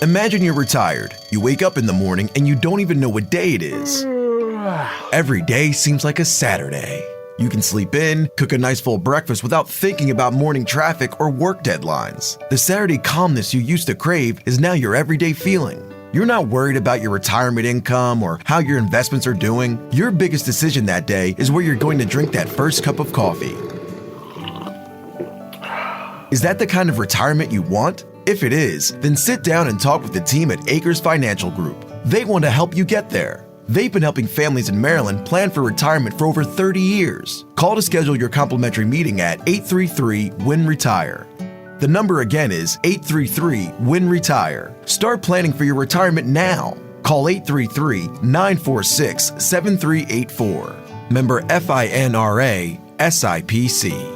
Imagine you're retired. You wake up in the morning and you don't even know what day it is. Every day seems like a Saturday. You can sleep in, cook a nice full breakfast without thinking about morning traffic or work deadlines. The Saturday calmness you used to crave is now your everyday feeling. You're not worried about your retirement income or how your investments are doing. Your biggest decision that day is where you're going to drink that first cup of coffee. Is that the kind of retirement you want? If it is, then sit down and talk with the team at Acres Financial Group. They want to help you get there. They've been helping families in Maryland plan for retirement for over 30 years. Call to schedule your complimentary meeting at 833-WIN-RETIRE. The number again is 833-WIN-RETIRE. Start planning for your retirement now. Call 833-946-7384. Member FINRA SIPC.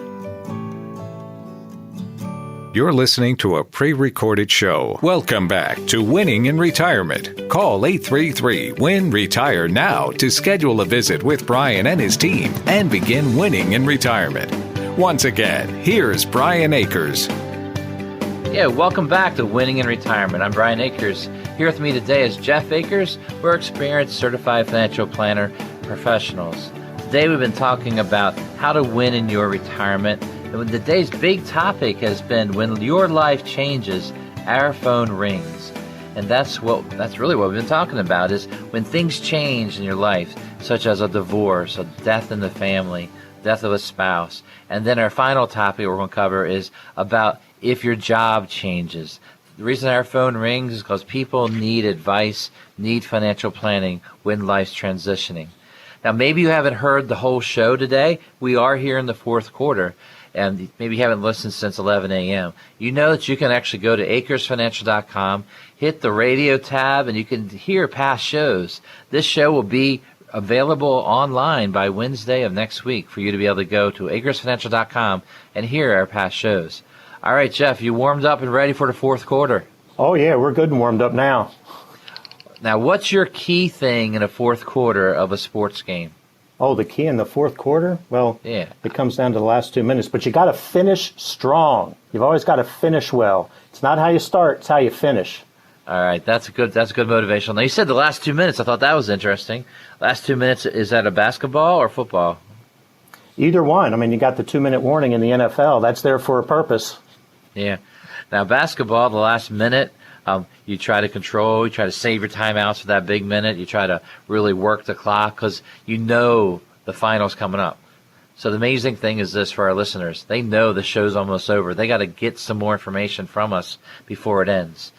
You're listening to a pre-recorded show. Welcome back to Winning in Retirement. Call 833-WIN-RETIRE now to schedule a visit with Brian and his team and begin winning in retirement. Once again, here's Brian Akers. Yeah, welcome back to Winning in Retirement. I'm Brian Akers. Here with me today is Jeff Akers. We're experienced certified financial planner professionals. Today we've been talking about how to win in your retirement. And today's big topic has been when your life changes, our phone rings. And that's really what we've been talking about, is when things change in your life, such as a divorce, a death in the family, death of a spouse. And then our final topic we're going to cover is about if your job changes. The reason our phone rings is because people need advice, need financial planning when life's transitioning. Now, maybe you haven't heard the whole show today. We are here in the fourth quarter, and maybe you haven't listened since 11 a.m. You know that you can actually go to acresfinancial.com, hit the radio tab, and you can hear past shows. This show will be available online by Wednesday of next week for you to be able to go to acresfinancial.com and hear our past shows. All right, Jeff, you warmed up and ready for the fourth quarter? Oh, yeah, we're good and warmed up now. Now, what's your key thing in a fourth quarter of a sports game? Oh, the key in the fourth quarter? Well, yeah, it comes down to the last 2 minutes. But you got to finish strong. You've always got to finish well. It's not how you start, it's how you finish. All right, that's a good motivation. Now, you said the last 2 minutes. I thought that was interesting. Last 2 minutes, is that a basketball or football? Either one. I mean, you got the 2-minute warning in the NFL. That's there for a purpose. Yeah. Now, basketball, the last minute, you try to control, you try to save your timeouts for that big minute. You try to really work the clock because you know the final's coming up. So the amazing thing is this for our listeners. They know the show's almost over. They got to get some more information from us before it ends.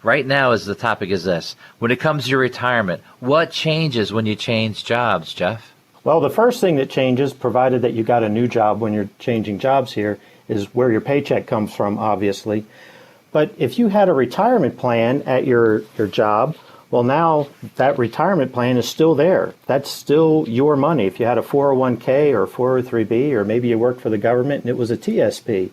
Right now the topic is this. When it comes to your retirement, what changes when you change jobs, Jeff? Well, the first thing that changes, provided that you got a new job when you're changing jobs here, is where your paycheck comes from, obviously. But if you had a retirement plan at your job, well, now that retirement plan is still there. That's still your money. If you had a 401k or a 403b, or maybe you worked for the government and it was a TSP,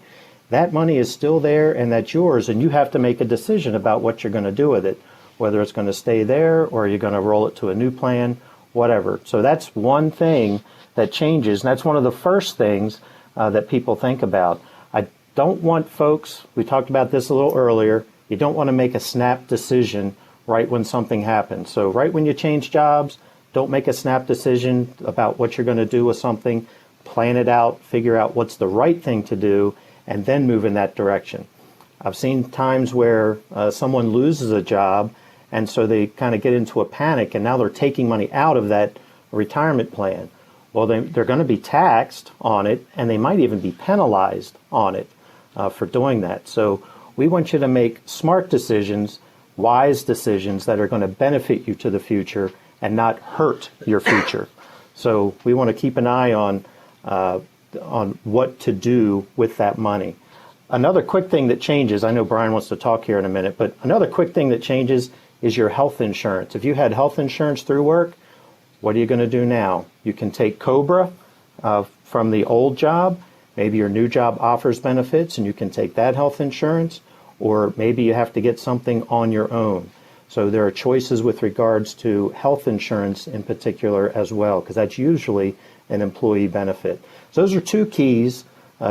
that money is still there and that's yours, and you have to make a decision about what you're going to do with it, whether it's going to stay there or you're going to roll it to a new plan, whatever. So that's one thing that changes, and that's one of the first things that people think about. I don't want folks, we talked about this a little earlier, you don't want to make a snap decision right when something happens. So right when you change jobs, don't make a snap decision about what you're going to do with something. Plan it out, figure out what's the right thing to do, and then move in that direction. I've seen times where someone loses a job, and so they kind of get into a panic, and now they're taking money out of that retirement plan. Well, they're going to be taxed on it, and they might even be penalized on it for doing that. So we want you to make smart decisions, wise decisions that are going to benefit you to the future and not hurt your future. So we want to keep an eye on what to do with that money. Another quick thing that changes, I know Brian wants to talk here in a minute, but another quick thing that changes is your health insurance. If you had health insurance through work, what are you going to do now? You can take COBRA from the old job. Maybe your new job offers benefits and you can take that health insurance, or maybe you have to get something on your own. So there are choices with regards to health insurance in particular as well, because that's usually an employee benefit. So those are two keys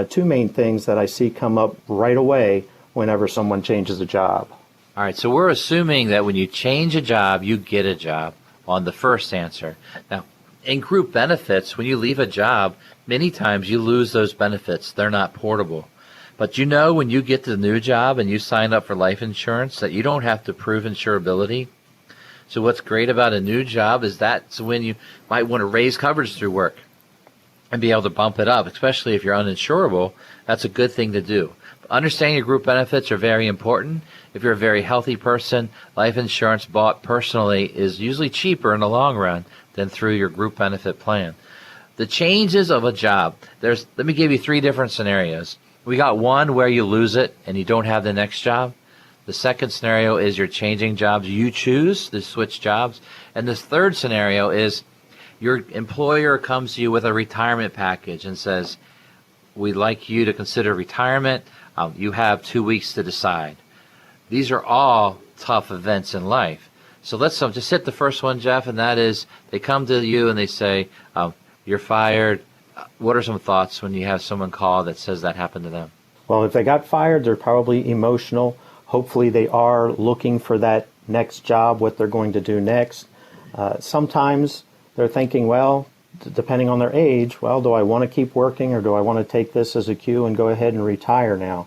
two main things that I see come up right away whenever someone changes a job. All right, so we're assuming that when you change a job, you get a job on the first answer. Now, in group benefits, when you leave a job, many times you lose those benefits. They're not portable. But you know when you get to the new job and you sign up for life insurance that you don't have to prove insurability. So what's great about a new job is that's when you might want to raise coverage through work and be able to bump it up, especially if you're uninsurable. That's a good thing to do. Understanding your group benefits are very important. If you're a very healthy person, life insurance bought personally is usually cheaper in the long run than through your group benefit plan. The changes of a job, let me give you three different scenarios. We got one where you lose it and you don't have the next job. The second scenario is you're changing jobs. You choose to switch jobs. And this third scenario is your employer comes to you with a retirement package and says, we'd like you to consider retirement. You have 2 weeks to decide. These are all tough events in life. So let's just hit the first one, Jeff, and that is they come to you and they say, you're fired. What are some thoughts when you have someone call that says that happened to them? Well, if they got fired, they're probably emotional. Hopefully they are looking for that next job, what they're going to do next. Sometimes they're thinking, well, depending on their age, well, do I want to keep working or do I want to take this as a cue and go ahead and retire now?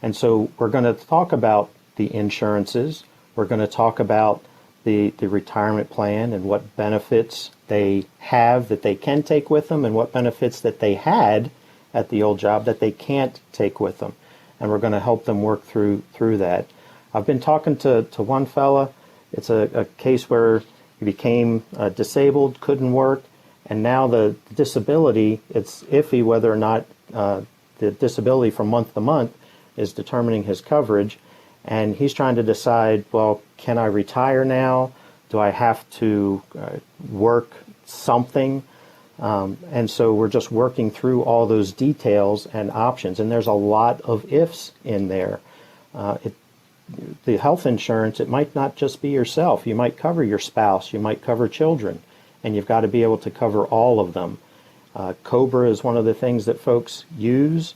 And so we're going to talk about the insurances. We're going to talk about the retirement plan and what benefits they have that they can take with them and what benefits that they had at the old job that they can't take with them. And we're going to help them work through that. I've been talking to one fella. It's a case where he became disabled, couldn't work, and now the disability, it's iffy whether or not the disability from month to month is determining his coverage. And he's trying to decide, well, can I retire now? Do I have to work something? And so we're just working through all those details and options. And there's a lot of ifs in there. The health insurance, it might not just be yourself. You might cover your spouse. You might cover children. And you've got to be able to cover all of them. COBRA is one of the things that folks use.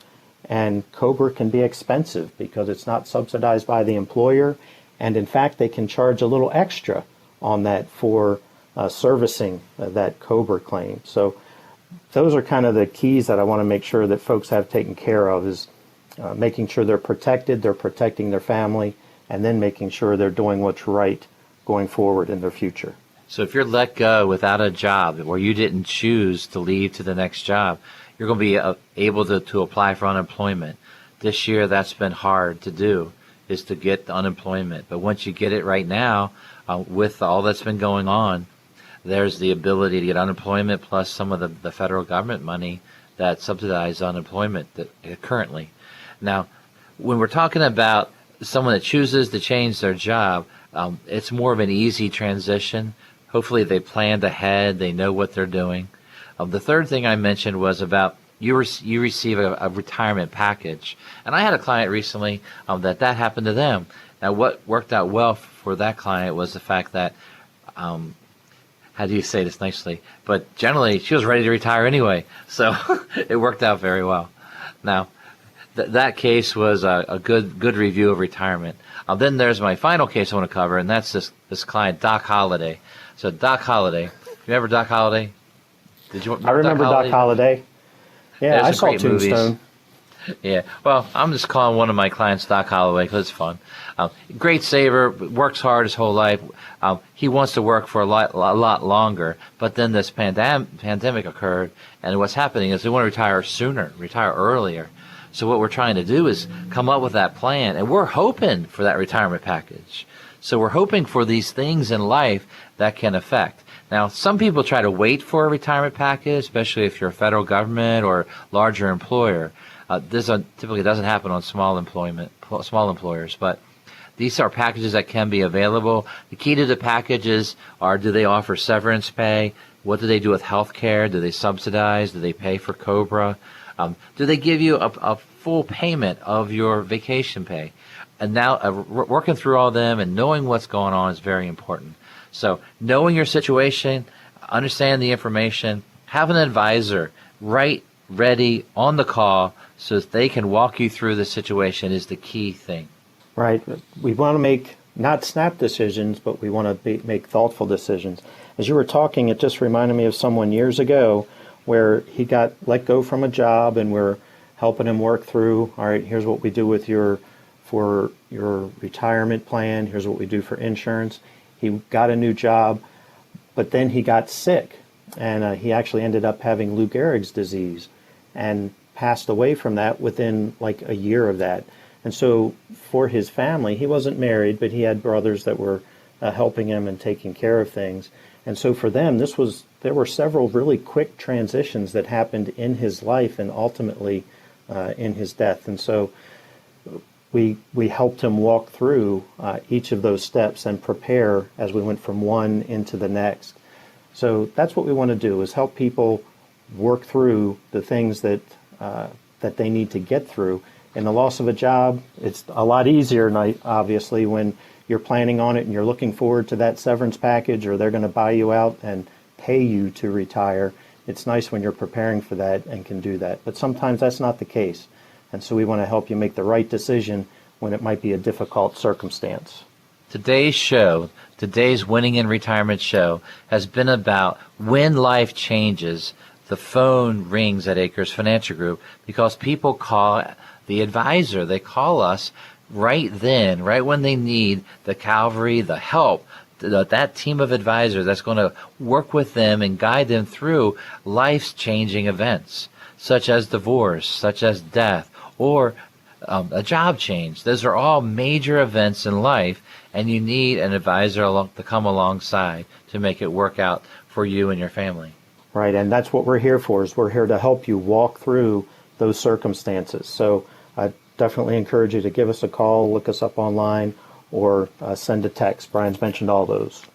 And COBRA can be expensive because it's not subsidized by the employer. And in fact, they can charge a little extra on that for servicing that COBRA claim. So those are kind of the keys that I want to make sure that folks have taken care of, is making sure they're protected, they're protecting their family, and then making sure they're doing what's right going forward in their future. So if you're let go without a job or you didn't choose to leave to the next job, you're going to be able to apply for unemployment. This year, that's been hard to do, is to get the unemployment. But once you get it right now, with all that's been going on, there's the ability to get unemployment plus some of the federal government money that subsidizes unemployment currently. Now, when we're talking about someone that chooses to change their job, it's more of an easy transition. Hopefully they planned ahead, they know what they're doing. The third thing I mentioned was about you receive a retirement package. And I had a client recently that happened to them. Now, what worked out well for that client was the fact that, how do you say this nicely? But generally, she was ready to retire anyway. So it worked out very well. Now, that case was a good review of retirement. Then there's my final case I want to cover, and that's this client, Doc Holliday. So Doc Holliday, you remember Doc Holliday? I remember Doc Holliday. Yeah, I saw Tombstone. Yeah, well, I'm just calling one of my clients Doc Holloway because it's fun. Great saver, works hard his whole life. He wants to work for a lot longer, but then this pandemic occurred, and what's happening is they want to retire sooner, retire earlier. So what we're trying to do is come up with that plan, and we're hoping for that retirement package. So we're hoping for these things in life that can affect. Now, some people try to wait for a retirement package, especially if you're a federal government or larger employer. This typically doesn't happen on small employers, but these are packages that can be available. The key to the packages are, do they offer severance pay? What do they do with health care? Do they subsidize? Do they pay for COBRA? Do they give you a full payment of your vacation pay? And now working through all of them and knowing what's going on is very important. So knowing your situation, understand the information, have an advisor, write ready, on the call, so that they can walk you through the situation is the key thing. Right. We want to make not snap decisions, but we want to make thoughtful decisions. As you were talking, it just reminded me of someone years ago where he got let go from a job, and we're helping him work through, all right, here's what we do with for your retirement plan, here's what we do for insurance. He got a new job, but then he got sick, and he actually ended up having Lou Gehrig's disease and passed away from that within like a year of that. And so for his family, he wasn't married, but he had brothers that were helping him and taking care of things. And so for them, there were several really quick transitions that happened in his life and ultimately in his death. And so we helped him walk through each of those steps and prepare as we went from one into the next. So that's what we want to do, is help people work through the things that they need to get through. In the loss of a job, it's a lot easier, obviously, when you're planning on it and you're looking forward to that severance package, or they're going to buy you out and pay you to retire. It's nice when you're preparing for that and can do that. But sometimes that's not the case. And so we want to help you make the right decision when it might be a difficult circumstance. Today's show, today's Winning in Retirement show, has been about when life changes, the phone rings at Acres Financial Group because people call the advisor. They call us right then, right when they need the cavalry, the help, that team of advisors that's going to work with them and guide them through life's changing events, such as divorce, such as death, or a job change. Those are all major events in life, and you need an advisor to come alongside to make it work out for you and your family. Right, and that's what we're here for, is we're here to help you walk through those circumstances. So I definitely encourage you to give us a call, look us up online, or send a text. Brian's mentioned all those.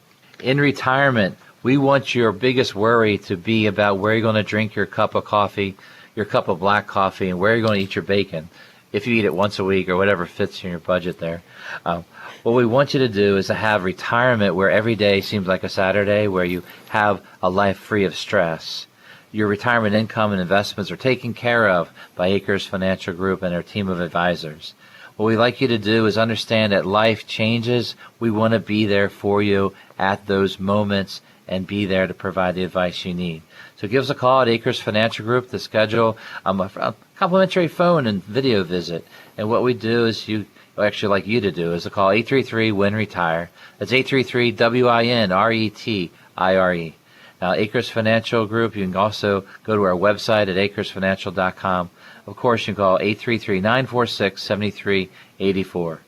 In retirement, we want your biggest worry to be about where you're going to drink your cup of coffee, your cup of black coffee, and where you're going to eat your bacon, if you eat it once a week or whatever fits in your budget there. What we want you to do is to have retirement where every day seems like a Saturday, where you have a life free of stress. Your retirement income and investments are taken care of by Acres Financial Group and their team of advisors. What we'd like you to do is understand that life changes. We want to be there for you at those moments and be there to provide the advice you need. So give us a call at Acres Financial Group to schedule a complimentary phone and video visit. And what we do is like you to do is to call 833-WIN-RETIRE. That's 833-WIN-RETIRE. Now, Acres Financial Group, you can also go to our website at acresfinancial.com. Of course, you can call 833-946-7384.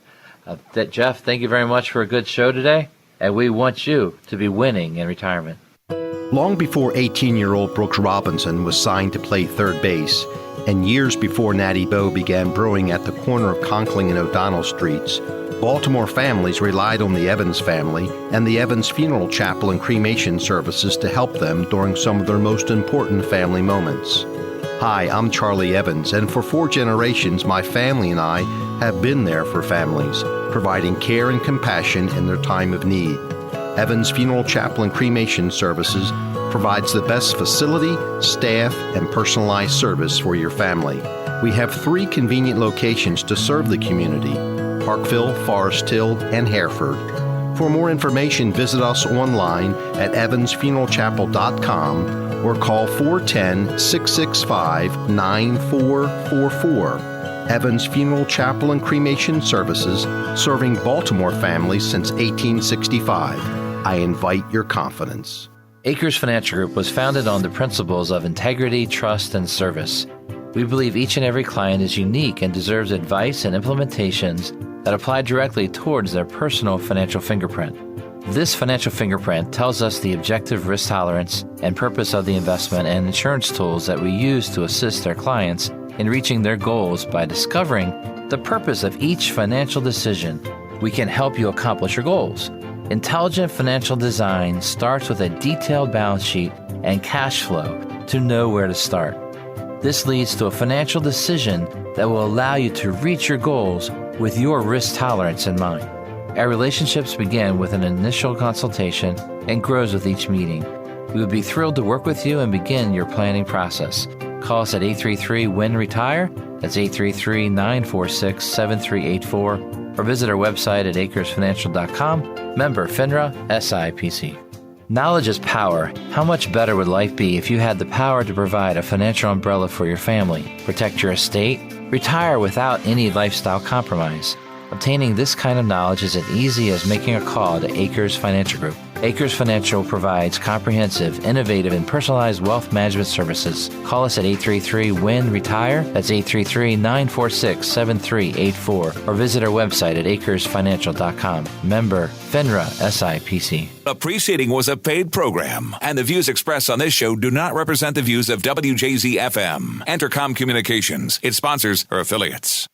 Jeff, thank you very much for a good show today, and we want you to be winning in retirement. Long before 18-year-old Brooks Robinson was signed to play third base, and years before Natty Boh began brewing at the corner of Conkling and O'Donnell Streets, Baltimore families relied on the Evans family and the Evans Funeral Chapel and Cremation Services to help them during some of their most important family moments. Hi, I'm Charlie Evans, and for 4 generations, my family and I have been there for families, providing care and compassion in their time of need. Evans Funeral Chapel and Cremation Services provides the best facility, staff, and personalized service for your family. We have 3 convenient locations to serve the community: Parkville, Forest Hill, and Hereford. For more information, visit us online at evansfuneralchapel.com or call 410-665-9444. Evans Funeral Chapel and Cremation Services, serving Baltimore families since 1865. I invite your confidence. Acres Financial Group was founded on the principles of integrity, trust, and service. We believe each and every client is unique and deserves advice and implementations that apply directly towards their personal financial fingerprint. This financial fingerprint tells us the objective risk tolerance and purpose of the investment and insurance tools that we use to assist our clients in reaching their goals. By discovering the purpose of each financial decision, we can help you accomplish your goals. Intelligent financial design starts with a detailed balance sheet and cash flow to know where to start. This leads to a financial decision that will allow you to reach your goals with your risk tolerance in mind. Our relationships begin with an initial consultation and grows with each meeting. We would be thrilled to work with you and begin your planning process. Call us at 833-WIN-RETIRE. That's 833-946-7384. Or visit our website at acresfinancial.com. Member FINRA SIPC. Knowledge is power. How much better would life be if you had the power to provide a financial umbrella for your family, protect your estate, retire without any lifestyle compromise? Obtaining this kind of knowledge is as easy as making a call to Acres Financial Group. Acres Financial provides comprehensive, innovative, and personalized wealth management services. Call us at 833-WIN-RETIRE. That's 833-946-7384. Or visit our website at acresfinancial.com. Member FINRA SIPC. The preceding was a paid program, and the views expressed on this show do not represent the views of WJZ-FM, Entercom Communications, its sponsors, or affiliates.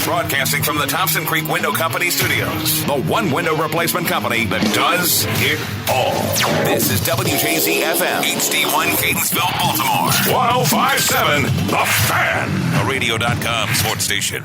Broadcasting from the Thompson Creek Window Company studios, the one window replacement company that does it all. This is WJZ-FM, HD1 Catonsville, Baltimore. 105.7, The Fan, a radio.com sports station.